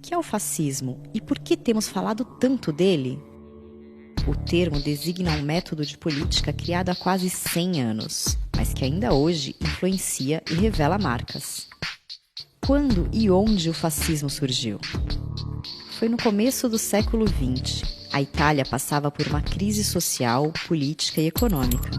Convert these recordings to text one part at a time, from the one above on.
que é o fascismo e por que temos falado tanto dele? O termo designa um método de política criado há quase 100 anos, mas que ainda hoje influencia e revela marcas. Quando e onde o fascismo surgiu? Foi no começo do século XX. A Itália passava por uma crise social, política e econômica.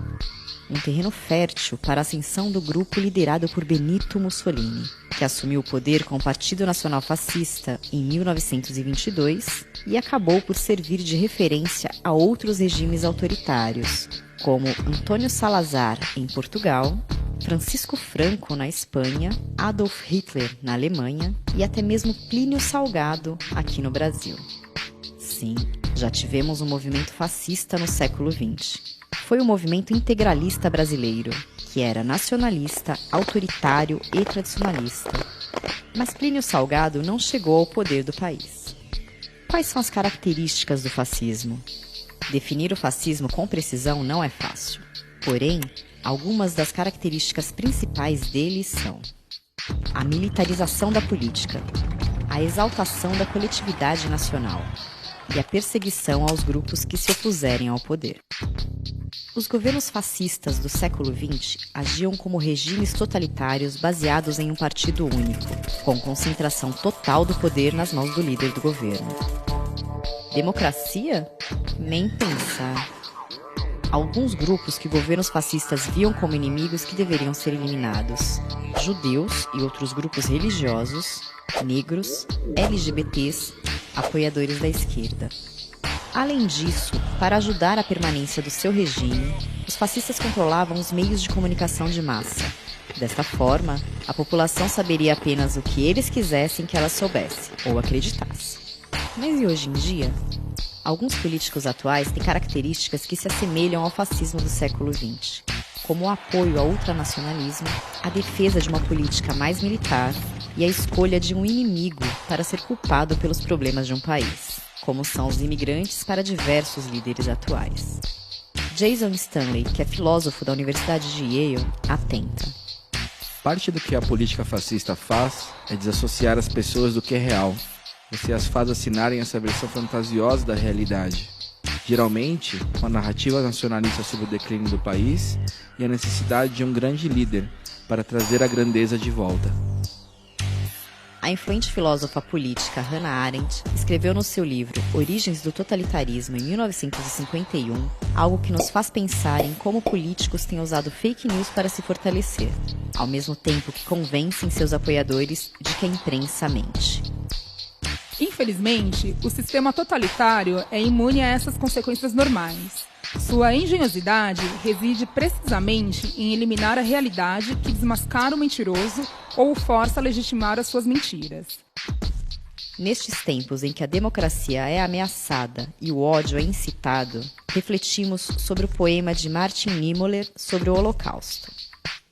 Um terreno fértil para a ascensão do grupo liderado por Benito Mussolini, que assumiu o poder com o Partido Nacional Fascista em 1922 e acabou por servir de referência a outros regimes autoritários, como Antônio Salazar em Portugal, Francisco Franco na Espanha, Adolf Hitler na Alemanha e até mesmo Plínio Salgado aqui no Brasil. Sim, já tivemos um movimento fascista no século XX. Foi o movimento integralista brasileiro, que era nacionalista, autoritário e tradicionalista. Mas Plínio Salgado não chegou ao poder do país. Quais são as características do fascismo? Definir o fascismo com precisão não é fácil. Porém, algumas das características principais dele são a militarização da política, a exaltação da coletividade nacional e a perseguição aos grupos que se opuserem ao poder. Os governos fascistas do século XX agiam como regimes totalitários baseados em um partido único, com concentração total do poder nas mãos do líder do governo. Democracia? Nem pensar. Alguns grupos que governos fascistas viam como inimigos que deveriam ser eliminados: judeus e outros grupos religiosos, negros, LGBTs, apoiadores da esquerda. Além disso, para ajudar a permanência do seu regime, os fascistas controlavam os meios de comunicação de massa. Desta forma, a população saberia apenas o que eles quisessem que ela soubesse ou acreditasse. Mas e hoje em dia? Alguns políticos atuais têm características que se assemelham ao fascismo do século XX, como o apoio ao ultranacionalismo, a defesa de uma política mais militar e a escolha de um inimigo para ser culpado pelos problemas de um país, como são os imigrantes para diversos líderes atuais. Jason Stanley, que é filósofo da Universidade de Yale, atenta. Parte do que a política fascista faz é desassociar as pessoas do que é real. Você as faz assinarem essa versão fantasiosa da realidade, geralmente com a narrativa nacionalista sobre o declínio do país e a necessidade de um grande líder para trazer a grandeza de volta. A influente filósofa política Hannah Arendt escreveu no seu livro Origens do Totalitarismo, em 1951, algo que nos faz pensar em como políticos têm usado fake news para se fortalecer, ao mesmo tempo que convencem seus apoiadores de que a imprensa mente. Infelizmente, o sistema totalitário é imune a essas consequências normais. Sua engenhosidade reside precisamente em eliminar a realidade que desmascara o mentiroso ou o força a legitimar as suas mentiras. Nestes tempos em que a democracia é ameaçada e o ódio é incitado, refletimos sobre o poema de Martin Niemöller sobre o Holocausto.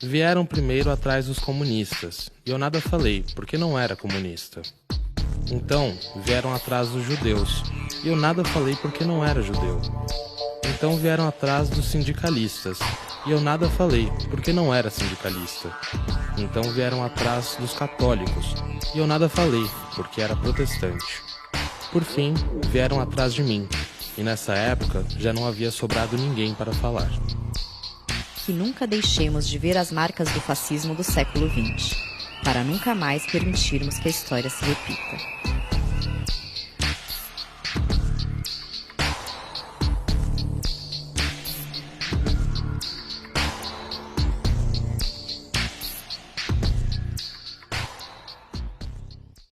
Vieram primeiro atrás dos comunistas, e eu nada falei, porque não era comunista. Então, vieram atrás dos judeus, e eu nada falei porque não era judeu. Então vieram atrás dos sindicalistas, e eu nada falei porque não era sindicalista. Então vieram atrás dos católicos, e eu nada falei porque era protestante. Por fim, vieram atrás de mim, e nessa época já não havia sobrado ninguém para falar. Que nunca deixemos de ver as marcas do fascismo do século XX, para nunca mais permitirmos que a história se repita.